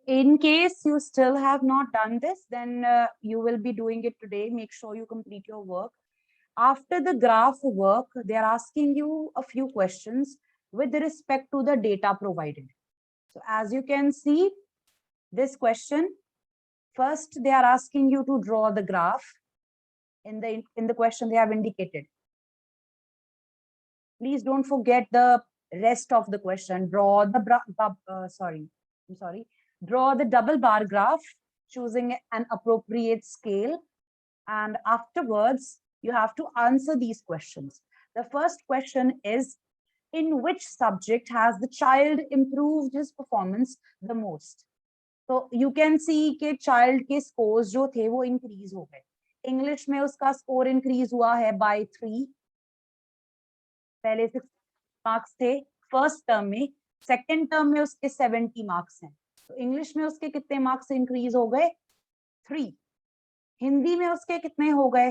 In case you still have not done this, then you will be doing it today. Make sure you complete your work. After the graph work, they are asking you a few questions with respect to the data provided. So as you can see, this question, first they are asking you to draw the graph. In the question they have indicated. Please don't forget the rest of the question. Draw the draw the double bar graph, choosing an appropriate scale, and afterwards you have to answer these questions. The first question is, in which subject has the child improved his performance the most? So you can see कि child के scores जो थे वो increase हो गए. English में उसका score increase हुआ है by 3. पहले 6 मार्क्स थे फर्स्ट टर्म में, सेकेंड टर्म में उसके 70 मार्क्स हैं. तो इंग्लिश में उसके कितने मार्क्स इंक्रीज हो गए? 3. हिंदी में उसके कितने हो गए?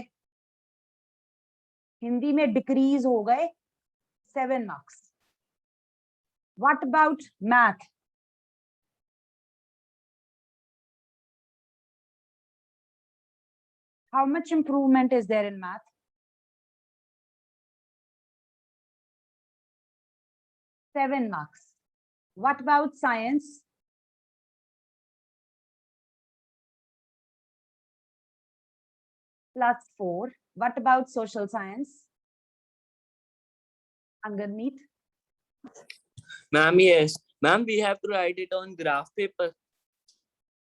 हिंदी में डिक्रीज हो गए 7 marks. What about math? How much improvement is there in math? Seven marks. What about science? +4. What about social science? Anganmeet? Ma'am, yes. Ma'am, we have to write it on graph paper.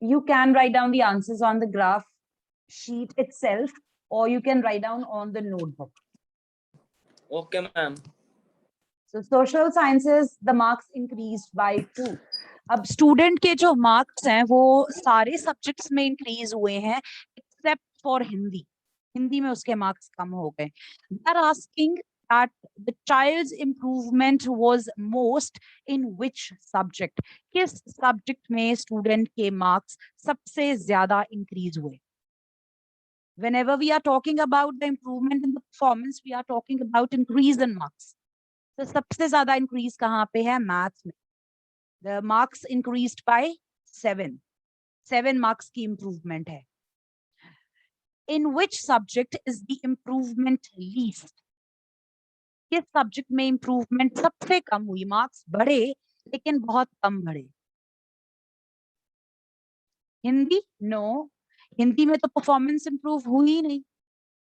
You can write down the answers on the graph sheet itself, or you can write down on the notebook. Okay, ma'am. So social sciences, the marks increased by 2. अब student के जो marks हैं वो सारे subjects में increase हुए हैं except for Hindi. Hindi में उसके मार्क्स कम हो गए. They are asking that the child's improvement was most in which subject? किस सब्जेक्ट में स्टूडेंट के मार्क्स सबसे ज्यादा इंक्रीज हुए? Whenever we are talking about the improvement in the performance, we are talking about increase in marks. तो सबसे ज्यादा increase कहाँ पे है? मैथ्स में. The marks increased by 7. 7 marks की improvement है. In which subject is the improvement least? किस सब्जेक्ट में इंप्रूवमेंट सबसे कम हुई? मार्क्स बढ़े लेकिन बहुत कम बढ़े. हिंदी? नो. हिंदी में तो परफॉर्मेंस इंप्रूव हुई ही नहीं.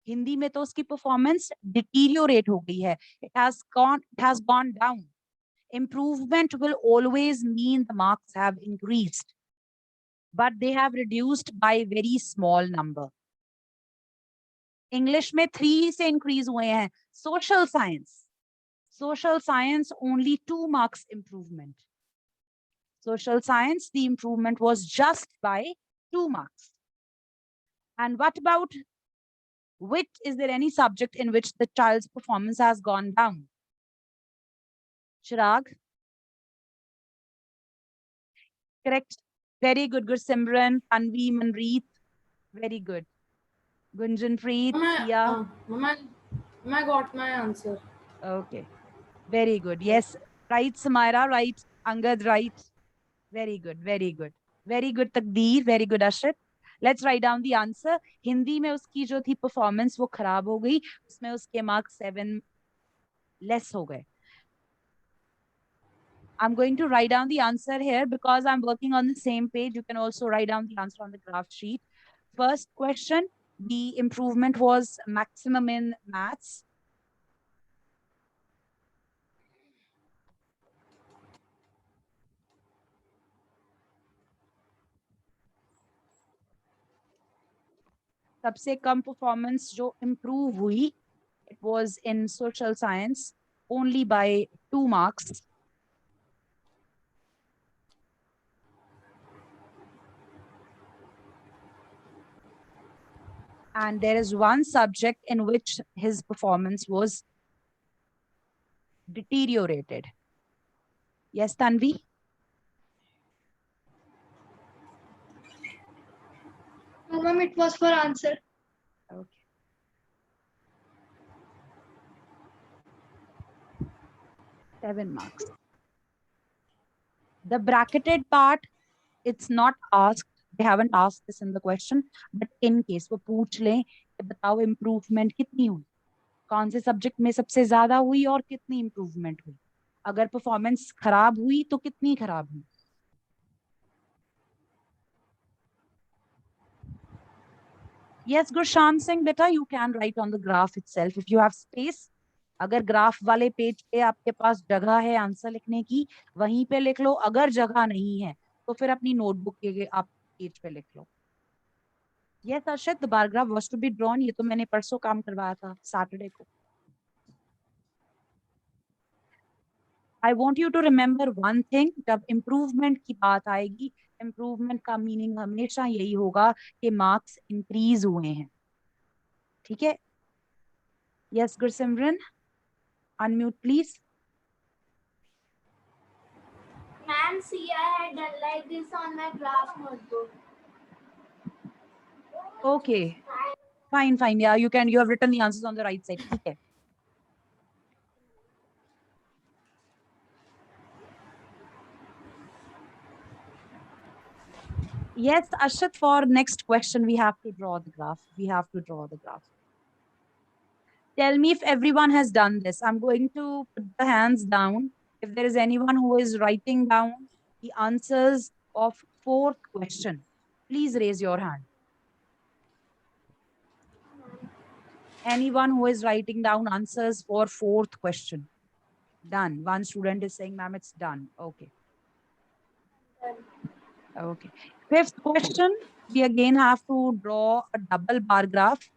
हिंदी में तो उसकी परफॉर्मेंस डिटीरियोरेट हो गई है. It has gone down. Improvement will always mean the marks have increased, but they have reduced by very small number. English में 3 से increase हुए हैं. Social science only 2 marks improvement. Social science, the improvement was just by 2 marks. And what about is there any subject in which the child's performance has gone down? Chirag? Correct. Very good, Gursimran, Tanvi, Manreet. Very good. Gunjanpreet, Sia. Mama, I got my answer. Okay. Very good. Yes. Right, Samaira. Right. Angad, right. Very good. Very good. Very good, Takdeer. Very good, Ashrit. Let's write down the answer. Hindi में उसकी जो थी performance वो खराब हो गई. उसमें उसके marks 7 less हो गए. I'm going to write down the answer here because I'm working on the same page. You can also write down the answer on the graph sheet. First question, the improvement was maximum in maths. सबसे कम performance जो improve हुई, it was in social science, only by 2 marks. And there is one subject in which his performance was deteriorated. Yes, Tanvi? No, ma'am, it was for answer. Okay. Seven marks. The bracketed part it's not asked, they haven't asked this in the question, but in case वो पूछ लें कि बताओ improvement कितनी हुई, कौन से subject में सबसे ज्यादा हुई और कितनी इम्प्रूवमेंट हुई, अगर परफॉर्मेंस खराब हुई तो कितनी खराब हुई. Yes, Gurshant Singh, beta, you can write on the graph itself if you have space. अगर ग्राफ वाले पेज पे आपके पास जगह है आंसर लिखने की, वहीं पे लिख लो. अगर जगह नहीं है तो फिर अपनी नोटबुक के आप पेज पे लिख लो. Yes, Arshad, the bar graph was to be drawn. ये तो मैंने परसों काम करवाया था, सैटरडे को. I want you to remember one thing, जब इम्प्रूवमेंट की बात आएगी, इम्प्रूवमेंट का मीनिंग हमेशा यही होगा कि मार्क्स इंक्रीज हुए हैं. ठीक है? Yes Gursimran, unmute please. Ma'am, see, I had done like this on my graph notebook. Okay, fine, yeah, you have written the answers on the right side. ठीक है. Yes, Ashit, for next question, we have to draw the graph. Tell me if everyone has done this. I'm going to put the hands down. If there is anyone who is writing down the answers of fourth question, please raise your hand. Anyone who is writing down answers for fourth question? Done. One student is saying, ma'am, it's done. Okay. Okay. Fifth question, we again have to draw a double bar graph.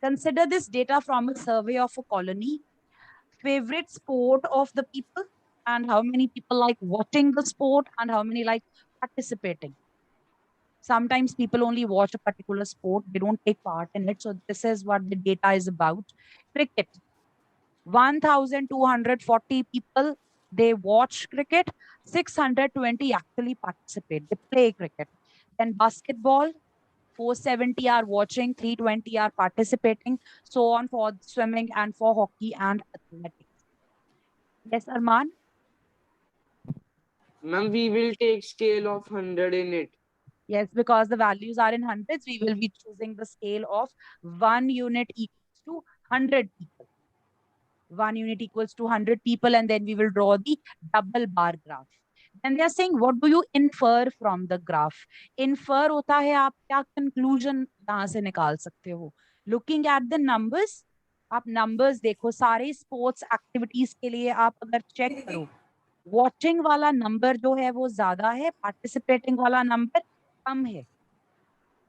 Consider this data from a survey of a colony. Favorite sport of the people and how many people like watching the sport and how many like participating. Sometimes people only watch a particular sport, they don't take part in it. So this is what the data is about. Cricket. 1,240 people, they watch cricket. 620 actually participate, they play cricket. Then basketball, 470 are watching, 320 are participating, so on for swimming and for hockey and athletics. Yes, Arman? Ma'am, we will take scale of 100 in it. Yes, because the values are in hundreds, we will be choosing the scale of 1 unit equals to 100 people. 1 unit equals to 100 people, and then we will draw the double bar graph. And they are saying, what do you infer from the graph? Infer होता है आप क्या conclusion यहाँ से निकाल सकते हो. Looking at the numbers, आप numbers देखो, सारे sports activities के लिए आप अगर check करो, watching वाला number जो है वो ज्यादा है, participating वाला number कम है.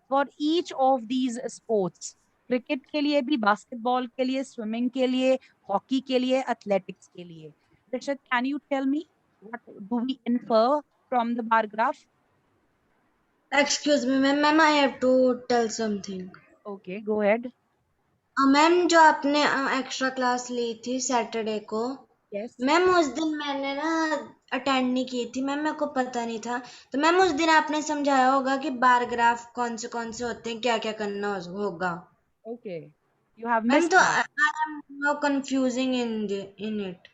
For each of these sports, cricket के लिए भी, बास्केटबॉल के लिए, स्विमिंग के लिए, हॉकी के लिए, एथलेटिक्स के लिए. Rishad, can you tell me what do we infer from the bar graph? Excuse me, ma'am, I have to tell something. Okay, go ahead. Ma'am जो आपने एक्स्ट्रा क्लास ली थी सैटरडे को, Yes. मैम उस दिन मैंने ना अटेंड नहीं की थी, मैम मेरे को पता नहीं था. तो मैम उस दिन आपने समझाया होगा कि बार ग्राफ कौन से होते हैं, क्या क्या करना होगा. Okay, you have ma'am missed तो that. I am now confusing in it.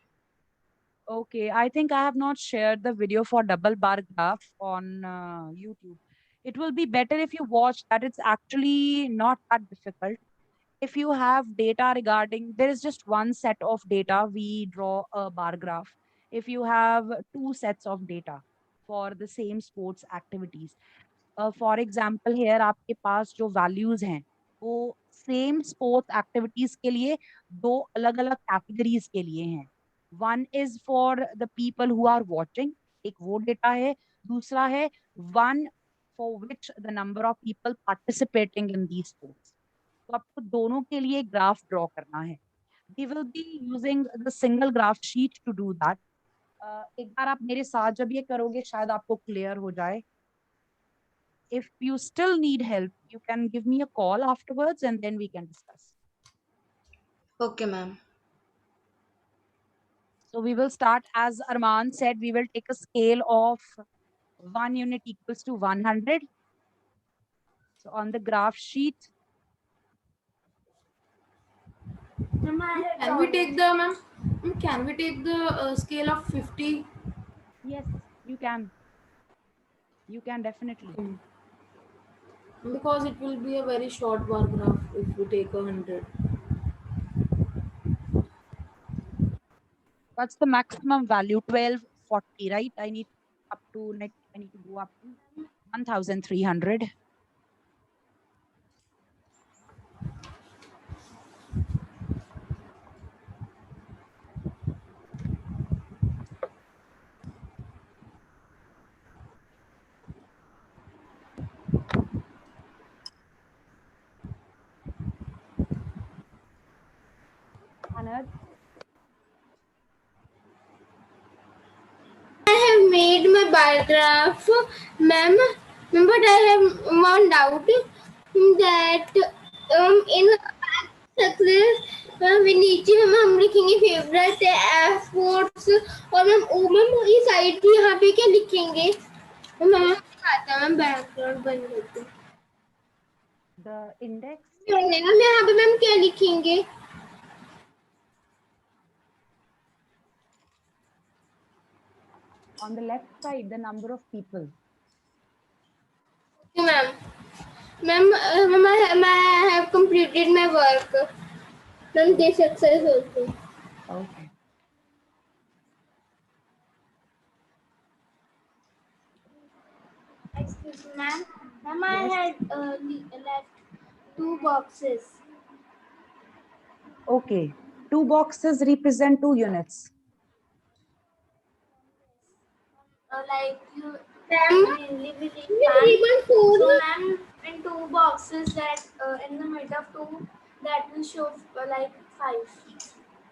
Okay, I think I have not shared the video for double bar graph on YouTube. It will be better if you watch that. It's actually not that difficult. If you have data regarding, there is just one set of data, we draw a bar graph. If you have two sets of data for the same sports activities, for example, here आपके पास जो values हैं, वो same sports activities के लिए दो अलग-अलग categories के लिए हैं. One is for the people who are watching, एक वो data है. दूसरा है one for which the number of people participating in these sports. तो आपको दोनों के लिए ग्राफ ड्रॉ करना है. We will be using the single graph sheet to do that. एक बार आप मेरे साथ जब ये करोगे शायद आपको क्लियर हो जाए. If you still need help, you can give me a call afterwards and then we can discuss. Okay, ma'am. So we will start, as Arman said, we will take a scale of 1 unit equals to 100. So on the graph sheet, Can we take the scale of 50? yes, You can definitely. Because it will be a very short bar graph if we take 100. What's the maximum value? 1240, right? I need to go up to 1300. Anad, I have made my bar graph, ma'am. But I have one doubt that in success में नीचे ma'am हम लिखेंगे favourite efforts और ma'am ओ ma'am ये side भी यहाँ पे क्या लिखेंगे मैम आता मैम बैकग्राउंड बन जाती the index मैम यहाँ पे मैम क्या लिखेंगे on the left side, the number of people. Ma'am ma'am I have completed my work ma'am they success होती Okay. Excuse me, ma'am. Ma'am, I had left 2 boxes. Okay. 2 boxes represent 2 units. Like you mainly believe so ma'am in 2 boxes that in the mid of 2 that will show like 5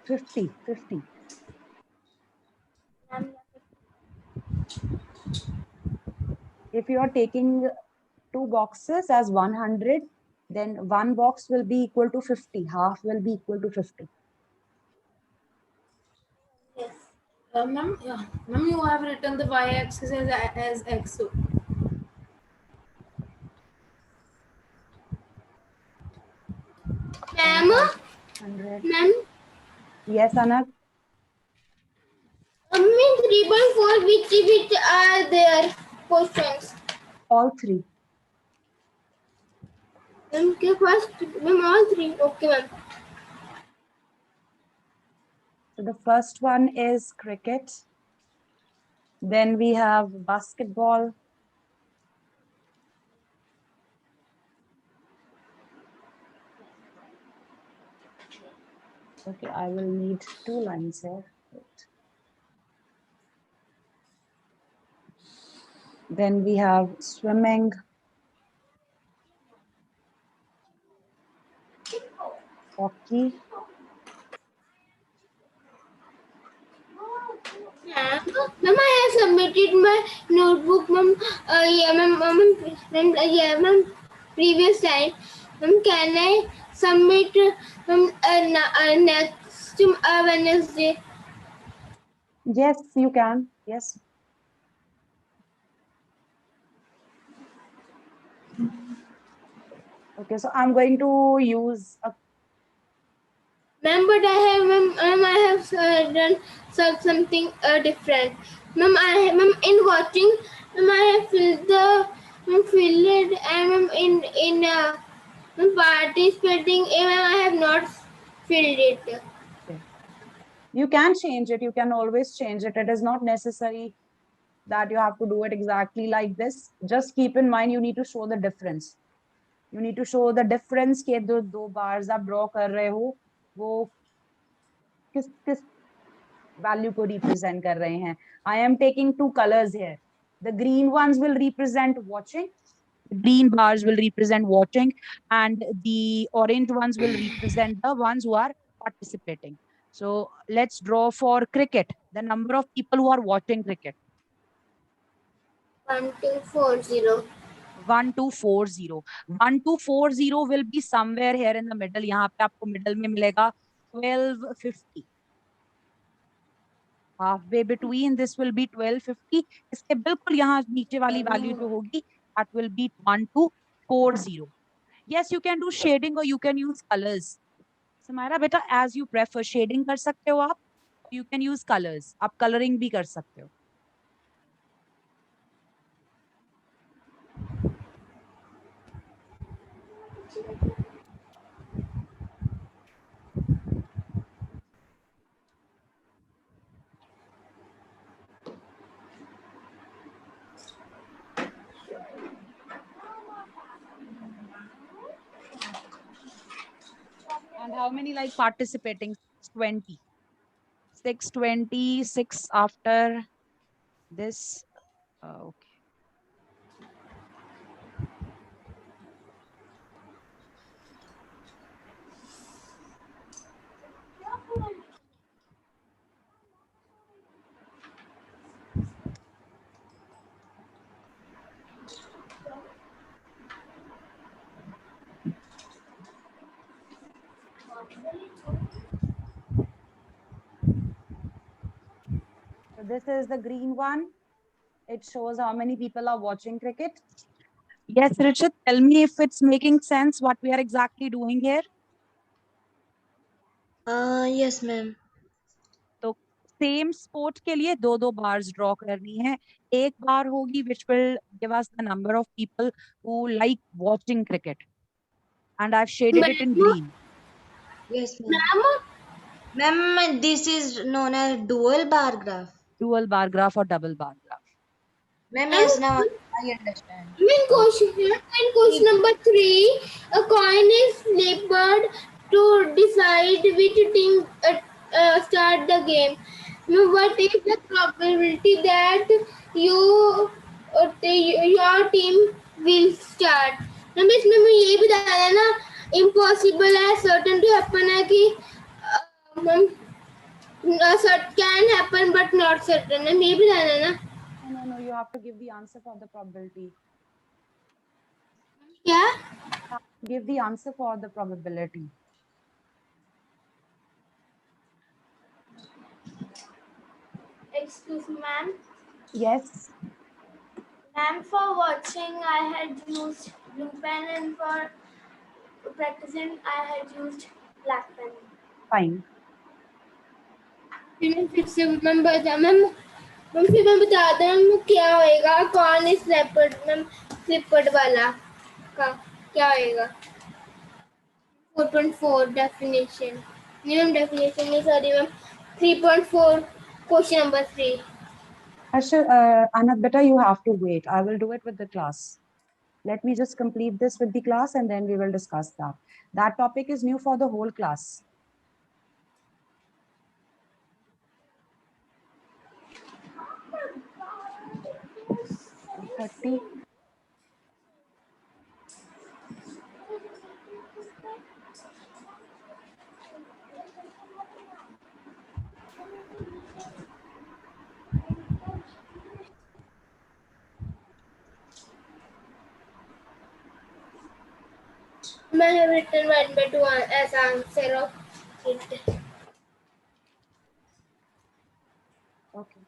50. ma'am If you are taking 2 boxes as 100, then 1 box will be equal to 50. Half will be equal to 50. yes Ma'am, you have written the y-axis as x. ma'am 100. ma'am Yes, Anag. mean 3.4 which are their questions All 3. ma'am के first ma'am all 3 okay ma'am So the first one is cricket. Then we have basketball. Okay, I will need 2 lines here. Wait. Then we have swimming. Hockey. Ma'am, I have submitted my notebook, ma'am. Yeah, ma'am, yeah, ma'am. Previous time, ma'am. Can I submit, ma'am, next Wednesday? Yes, you can. Yes. Okay, so I'm going to use a Ma'am, but I have, ma'am, I have done something different. Ma'am, ma'am, in watching, ma'am, I have filled it, and ma'am, in participating, ma'am, I have not filled it. You can change it. You can always change it. It is not necessary that you have to do it exactly like this. Just keep in mind, you need to show the difference. You need to show the difference के दो bars आप draw कर रहे हो वो किस value को represent कर रहे हैं. I am taking 2 colors here. The green ones will represent watching. The green bars will represent watching, and the orange ones will represent the ones who are participating. So let's draw for cricket. The number of people who are watching cricket. 1240. 1240. 1240 will be somewhere here in the middle. यहाँ पे आपको middle में मिलेगा 1250. Halfway between this will be 1250. इसके बिल्कुल यहाँ नीचे वाली value जो होगी that will be 1240. Yes, you can do shading or you can use colors. Samaira beta, as you prefer, shading कर सकते हो आप. You can use colors. आप coloring भी कर सकते हो. And how many like participating? 20. 626 after this. Okay. So this is the green one. It shows how many people are watching cricket. Yes, Richard, tell me if it's making sense what we are exactly doing here. Yes, ma'am. तो same sport के लिए दो दो bars draw करनी है. एक बार होगी which will give us the number of people who like watching cricket, and I've shaded it in green. Yes, ma'am. Ma'am, this is known as dual bar graph. Dual bar graph or double bar graph. Ma'am, yes, now I understand. In question number 3, a coin is flipped to decide which team start the game. What is the probability that your team will start? Ma'am इसमें मैं ये भी बता रहा ना, impossible है, certain to happen है कि ma'am can happen but not certain. Ma'am ये भी बता रहा ना. No, you have to give the answer for the probability. क्या? Give the answer for the probability. Excuse me, ma'am. Yes. Ma'am, for watching, I had used blue pen, and for practicing, I had used black pen. Fine. फिर से ma'am फिर मैं बताता हूँ क्या होएगा. कौन इस फ्लिपर्ड वाला का क्या होएगा. 4.4 डेफिनेशन नहीं मैम, डेफिनेशन नहीं, sorry ma'am. 3.4 question number 3. Anat, beta, you have to wait. I will do it with the class. Let me just complete this with the class and then we will discuss that. That topic is new for the whole class. $30. I have written 1/2 as answer of it. Okay.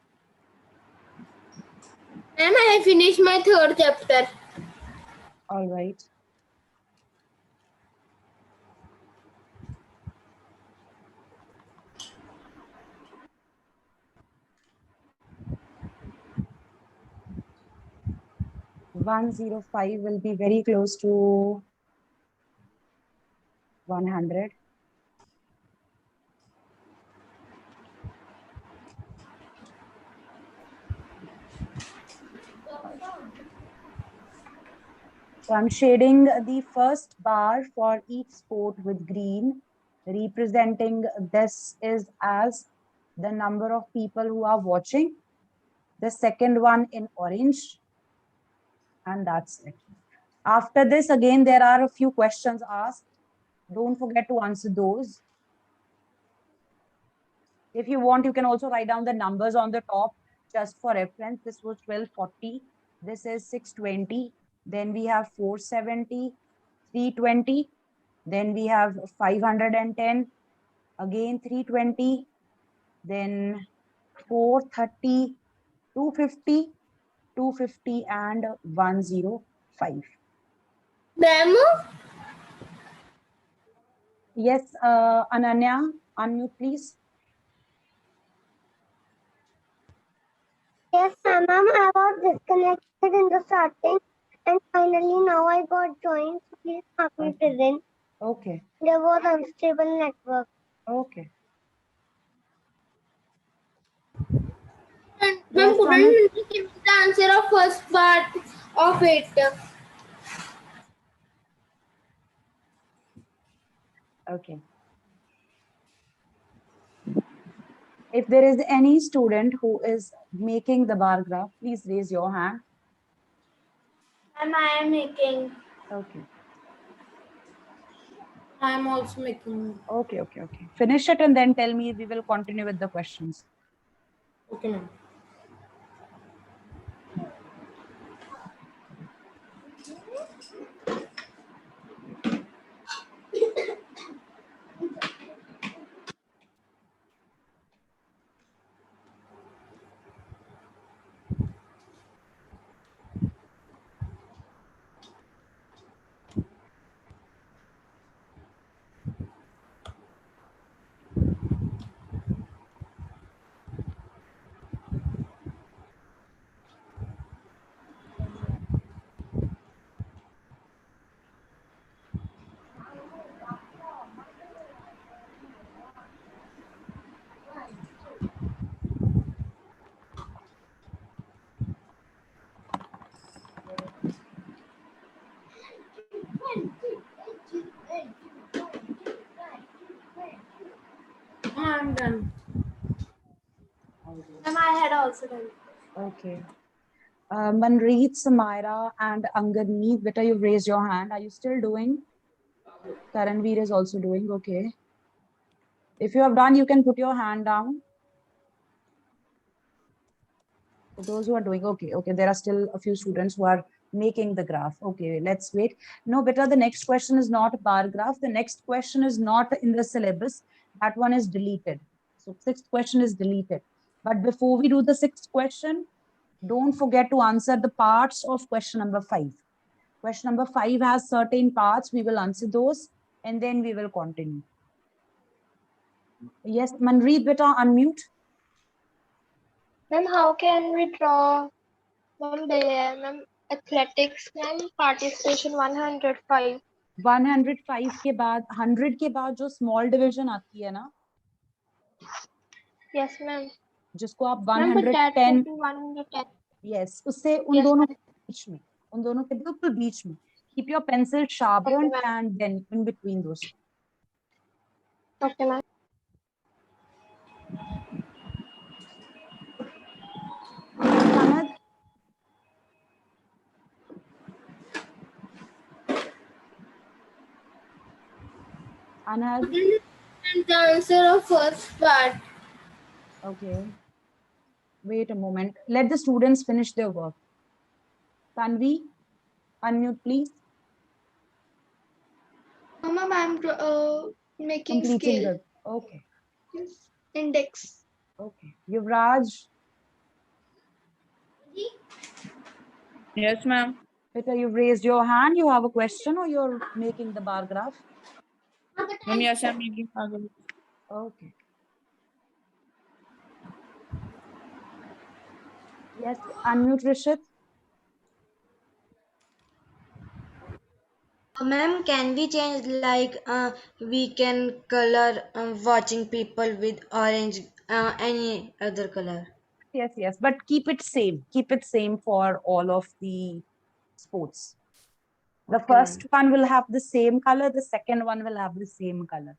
Ma'am, I have finished my 3rd chapter. All right. $105 will be very close to 100. So I'm shading the first bar for each sport with green, representing this is as the number of people who are watching. The second one in orange, and that's it. After this, again, there are a few questions asked. Don't forget to answer those. If you want, you can also write down the numbers on the top just for reference. This was 1240. This is 620. Then we have 470, 320. Then we have 510. Again 320. Then 430, 250, 250, and 105. Ma'am? Yes, Ananya, unmute please. Yes, ma'am, I was disconnected in the starting And finally, now I got joined. Please mark me present. Okay. There was unstable network. Okay. And Yes, ma'am, Anand? couldn't you give me the answer of first part of it? Okay. If there is any student who is making the bar graph, please raise your hand. And I am making. Okay. I am also making. Okay. Finish it and then tell me. We will continue with the questions. Okay, ma'am. I am done. And I had also done. Okay. Manreet, Samaira, and Angadneet, better you've raised your hand. Are you still doing? Karanveer is also doing. Okay. If you have done, you can put your hand down. For those who are doing, okay. There are still a few students who are making the graph. Okay, let's wait. No, better the next question is not bar graph. The next question is not in the syllabus. That one is deleted. So sixth question is deleted. But before we do the sixth question, don't forget to answer the parts of question number 5. Question number 5 has certain parts. We will answer those and then we will continue. Yes, Manreet, beta, unmute. Ma'am, how can we draw? Ma'am, athletics, ma'am, participation 105. 105 के बाद 100 के बाद जो small division आती है ना, Yes, ma'am. जिसको आप Ma'am, but that 110, would be 110. yes, उससे उन Yes, दोनों ma'am. के बीच में, उन दोनों के बिल्कुल बीच में, keep your pencil sharpened Okay, ma'am. and then in between those. Okay, ma'am. Sanad? Anad? And the answer of first part. Okay. Wait a moment. Let the students finish their work. Tanvi, unmute please. Ma'am, I'm making Completing scale. the, okay. Yes. Index. Okay. Yuvraj, Yes, ma'am. Peter, you've raised your hand. You have a question or you're making the bar graph? Ma'am, yes, I'm making puzzle. Okay. Yes, unmute Rishit. Ma'am, can we change like we can color watching people with orange, any other color? Yes, but keep it same. Keep it same for all of the sports. The Okay, first ma'am. one will have the same color. The second one will have the same color.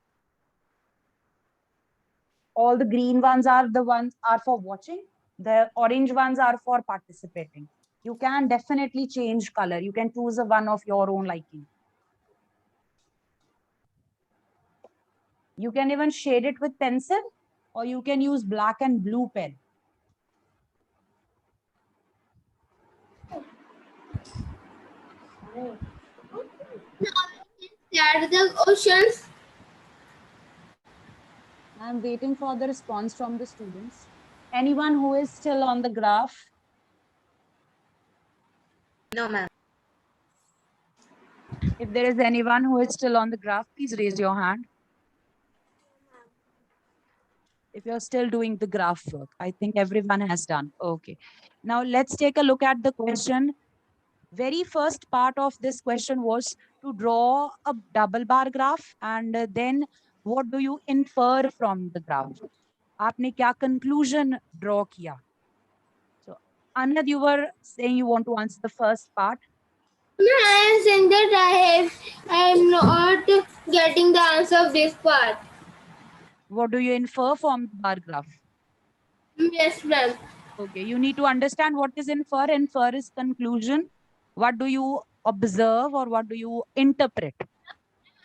All the green ones are the ones are for watching. The orange ones are for participating. You can definitely change color. You can choose a one of your own liking. You can even shade it with pencil or you can use black and blue pen. Add the oceans. I'm waiting for the response from the students. Anyone who is still on the graph? No, ma'am. If there is anyone who is still on the graph, please raise your hand. If you're still doing the graph work, I think everyone has done. Okay. Now let's take a look at the question. Very first part of this question was to draw a double bar graph, and then what do you infer from the graph? आपने क्या conclusion draw किया? So Anand, you were saying you want to answer the first part. I am saying that I am not getting the answer of this part. What do you infer from the bar graph? Yes, ma'am. Okay, you need to understand what is infer. Infer is conclusion. What do you observe or what do you interpret?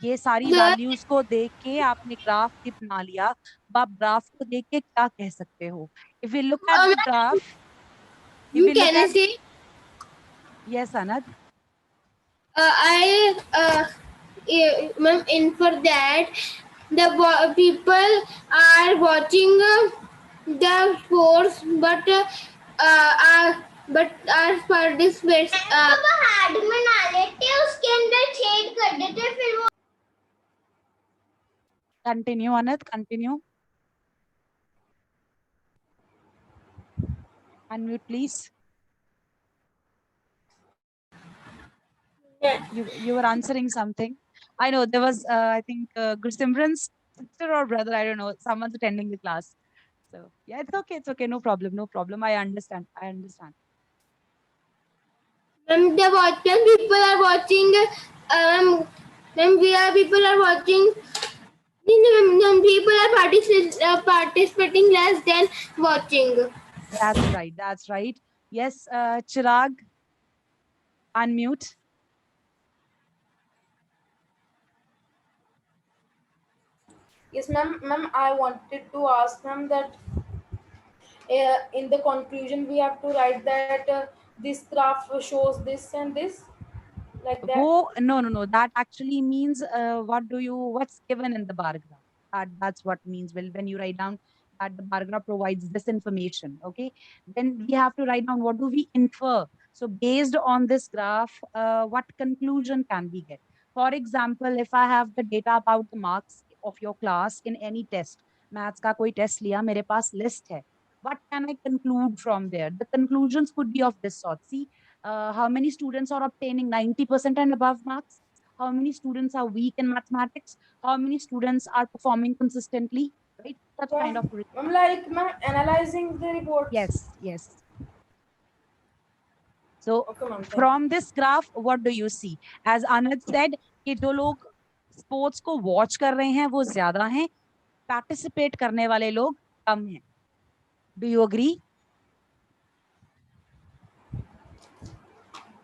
ये सारी The values को देख के आपने graph भी बना लिया। अब आप ग्राफ को देख के क्या कह सकते हो? If we look at the graph, if we look can I at, say? yes, Anand. Ma'am, infer that the people are watching the sports, but are participants. Had बना लेते उसके अंदर छेद कर देते फिर वो Continue, Anand. Continue. Unmute, please. You were answering something. I know there was, I think, Gursimran's sister or brother. I don't know. Someone's attending the class. So yeah, it's okay. It's okay. No problem. No problem. I understand. I understand. When people are watching, when people are watching, people are participating less than watching. That's right. That's right. Yes, Chirag, unmute. Yes, ma'am. Ma'am, I wanted to ask ma'am that in the conclusion we have to write that this graph shows this and this, like that. No. That actually means what's given in the bar graph. That's what means. Well, when you write down that the bar graph provides this information, okay, then we have to write down what do we infer. So based on this graph, what conclusion can we get? For example, if I have the data about the marks of your class in any test, maths का कोई test लिया, मेरे पास list है. What can I conclude from there? The conclusions could be of this sort. See, how many students are obtaining 90% and above marks? How many students are weak in mathematics? How many students are performing consistently? Right? Such kind of. Ma'am, like ma'am, analyzing the reports. Yes. So Okay, ma'am. from this graph, what do you see? As Anand said, कि जो लोग sports को watch कर रहे हैं वो ज्यादा हैं, participate करने वाले लोग कम हैं. Do you agree?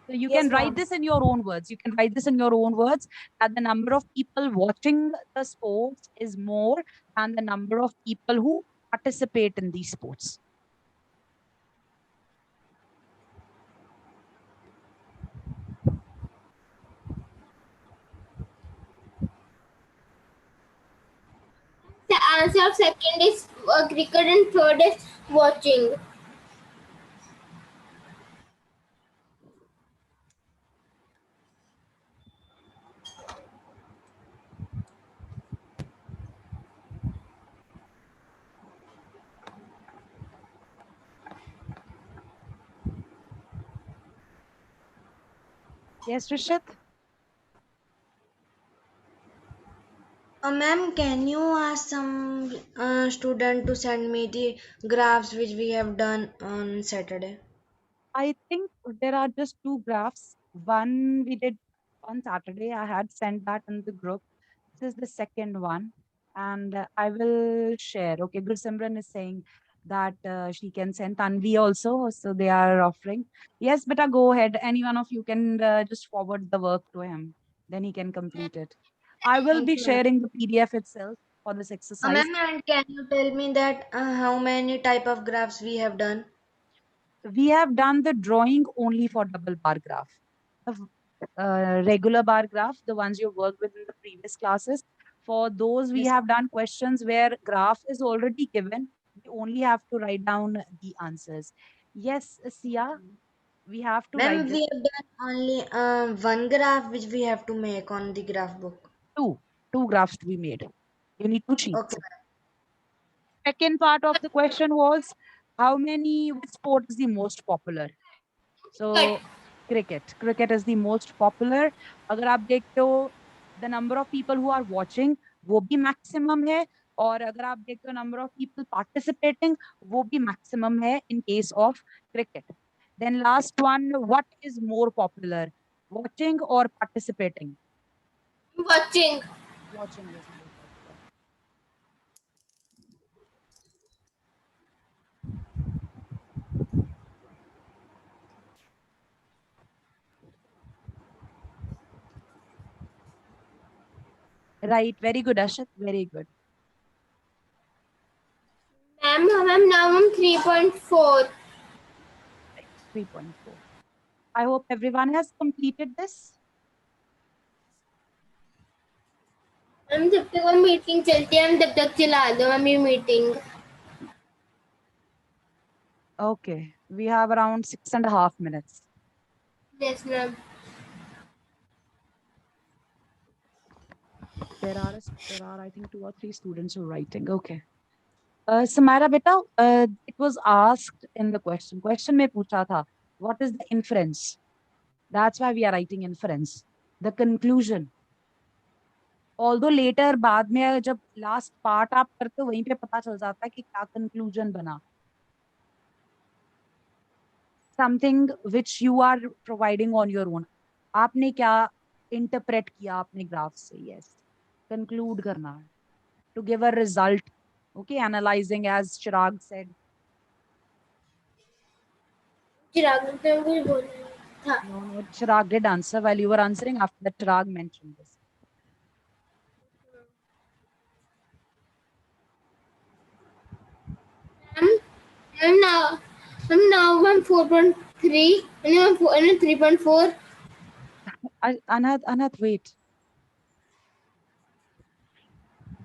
So you Yes, can write ma'am. this in your own words. You can write this in your own words that the number of people watching the sports is more than the number of people who participate in these sports. The answer of second is cricket and third is watching. Yes, Rishit? Ma'am, can you ask some student to send me the graphs which we have done on Saturday? I think there are just two graphs. One we did on Saturday. I had sent that in the group. This is the second one. And I will share. Okay, Gursimran is saying that she can send Tanvi also. So they are offering. Yes, beta, go ahead. Any one of you can just forward the work to him. Then he can complete it. I will be Thank you, ma'am. sharing the PDF itself for this exercise. Ma'am, and can you tell me that how many type of graphs we have done? We have done the drawing only for double bar graph. The regular bar graph, the ones you worked with in the previous classes. For those, we Yes. have done questions where graph is already given. We only have to write down the answers. Yes, Sia, we have to Ma'am, write this. we have done only one graph which we have to make on the graph book. Two graphs to be made. You need two sheets. Okay. Second part of the question was which sport is the most popular? So Cricket. Cricket is the most popular. अगर आप देखते हो the number of people who are watching वो भी maximum है, और अगर आप देखते हो number of people participating वो भी maximum है in case of cricket. Then last one, what is more popular, watching or participating? Watching. Watching is more popular. Right, very good, Ashit, very good. Ma'am, now I'm 3.4. 3.4. I hope everyone has completed this. Ma'am जब तक वो meeting चलती है हम तब तक चला दो मैम ये meeting. Okay, we have around 6.5 minutes. Yes ma'am. There are I think 2 or 3 students who are writing. Okay. Samara beta, it was asked in the question. Question में पूछा था, what is the inference? That's why we are writing inference. The conclusion. Although later बाद में जब last part आप करते हो वहीं पे पता चल जाता है कि क्या conclusion बना. Something which you are providing on your own. आपने क्या interpret किया अपने graph से? Yes. Conclude करना है. To give a result. Okay, analyzing as Chirag said. चिराग ने तो कुछ बोला था. No, Chirag did answer while you were answering. After that, Chirag mentioned this. Now I'm 4.3 and I'm 3.4. Anad, wait.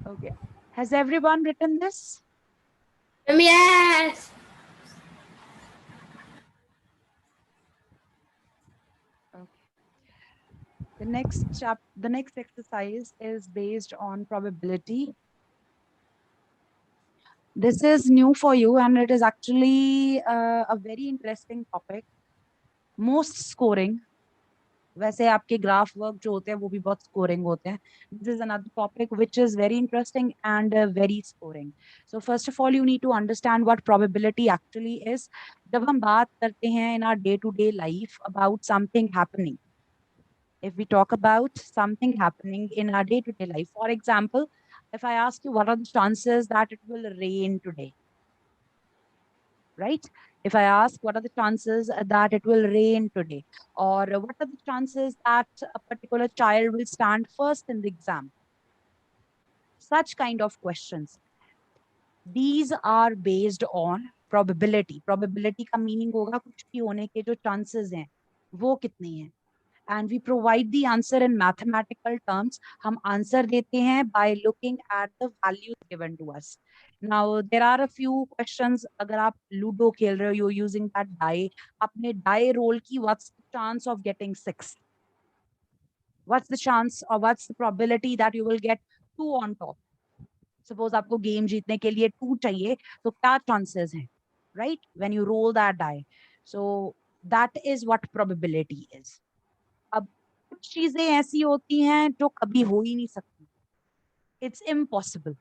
Okay. Has everyone written this? Yes. Okay. The next exercise is based on probability. This is new for you, and it is actually a very interesting topic. Most scoring. वैसे आपके graph work जो होते हैं वो भी बहुत scoring होते हैं. This is another topic which is very interesting and very scoring. So first of all, you need to understand what probability actually is. जब हम बात करते हैं in our day-to-day life about something happening, if we talk about something happening in our day-to-day life, for example, if I ask you what are the chances that it will rain today, right? If I ask what are the chances that it will rain today, or what are the chances that a particular child will stand first in the exam, such kind of questions, these are based on probability. Probability का meaning होगा कुछ भी होने के जो chances हैं वो कितने हैं, and we provide the answer in mathematical terms. हम answer देते हैं by looking at the values given to us. Now there are a few questions. अगर आप ludo खेल रहे हो, you're using that die. आपने die roll की, what's the chance of getting 6? What's the chance or what's the probability that you will get 2 on top? Suppose आपको game जीतने के लिए 2 चाहिए, तो क्या chances हैं, right? When you roll that die. So that is what probability is. अब कुछ चीजें ऐसी होती हैं जो कभी हो ही नहीं सकती. It's impossible.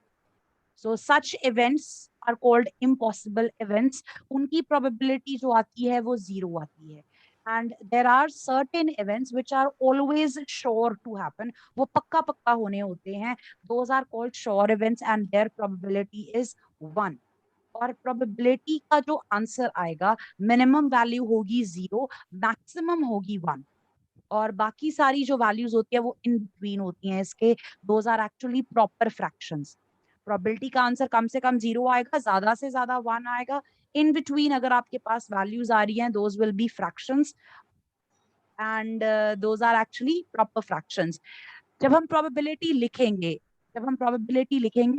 So such events are called impossible events. उनकी probability जो आती है वो 0 आती है. And there are certain events which are always sure to happen. वो पक्का पक्का होने होते हैं. Those are called sure events and their probability is 1. और probability का जो आंसर आएगा, minimum value होगी 0, maximum होगी 1. और बाकी सारी जो वैल्यूज होती है वो इन बिटवीन होती हैं इसके. Those are actually proper fractions. Probability का आंसर कम से कम 0 आएगा, ज्यादा से ज्यादा 1 आएगा. इन बिटवीन अगर आपके पास वैल्यूज आ रही हैं, those will be fractions and those are actually proper fractions. जब हम प्रोबेबिलिटी लिखेंगे,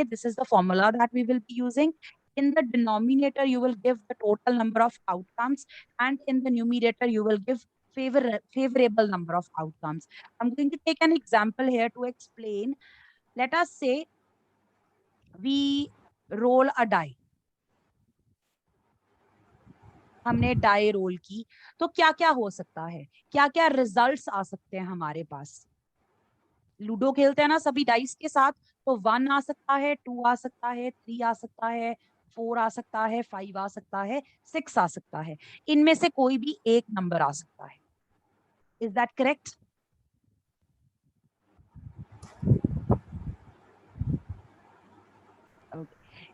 this is the formula that we will be using. In the denominator, you will give the total number of outcomes, and in the numerator, you will give favorable number of outcomes. I'm going to take an example here to explain. Let us say we roll a die. हमने die roll की, तो क्या क्या हो सकता है, क्या क्या रिजल्ट्स आ सकते हैं हमारे पास। लूडो खेलते हैं ना सभी डाइस के साथ, तो 1 आ सकता है, 2 आ सकता है, 3 आ सकता है, 4 आ सकता है, 5 आ सकता है, 6 आ सकता है। इनमें से कोई भी एक नंबर आ सकता है। Is that correct?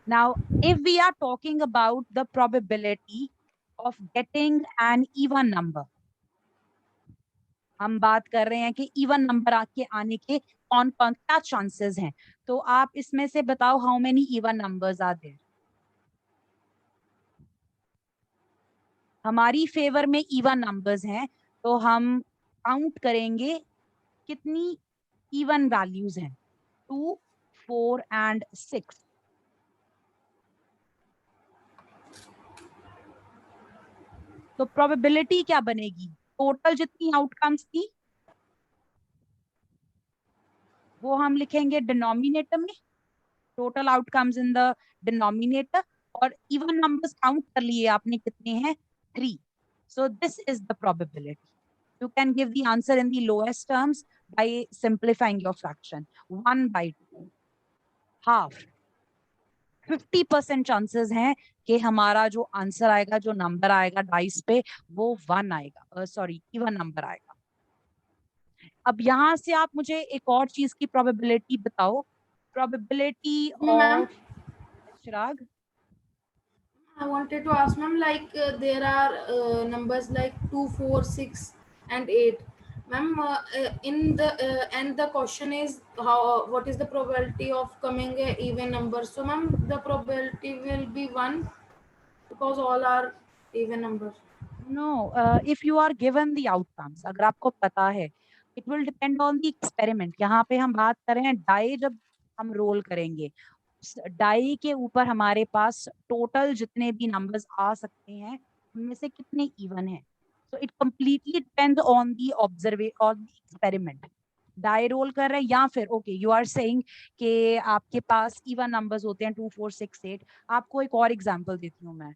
Now, if we are talking about the probability of getting an even number, हम बात कर रहे हैं कि इवन नंबर आके आने के कौन कौन क्या चांसेस हैं, तो आप इसमें से बताओ how many even numbers are there. हमारी फेवर में इवन नंबर्स हैं, तो हम काउंट करेंगे कितनी इवन वैल्यूज हैं, 2, 4 एंड 6। तो प्रोबेबिलिटी क्या बनेगी, टोटल जितनी आउटकम्स थी वो हम लिखेंगे डिनोमिनेटर में, total outcomes in the denominator, और इवन नंबर्स काउंट कर लिए आपने कितने हैं, 3। So this is the probability. You can give the answer in the lowest terms by simplifying your fraction. 1/2, half, 50% chances हैं कि हमारा जो आंसर आएगा, जो नंबर आएगा डाइस पे, वो 1 आएगा, सॉरी इवन नंबर आएगा। अब यहाँ से आप मुझे एक और चीज की प्रोबेबिलिटी बताओ, probability Ma'am, of Chirag. I wanted to ask ma'am, like there are numbers like 2, 4, 6 and 8. Ma'am, in the and the question is what is the probability of coming a even number? So ma'am, the probability will be 1 because all are even numbers. No, if you are given the outcomes, अगर आपको पता है, it will depend on the experiment. यहाँ पे हम बात कर रहे हैं डाई, जब हम रोल करेंगे डाई के ऊपर हमारे पास टोटल जितने भी नंबर्स आ सकते हैं उनमें से कितने इवन है। So it completely depends on the on the experiment. Die roll कर रहे हैं, या फिर ओके यू आर सेइंग कि आपके पास इवन नंबर्स होते हैं 2, 4, 6, 8। आपको एक और एग्जांपल देती हूँ मैं,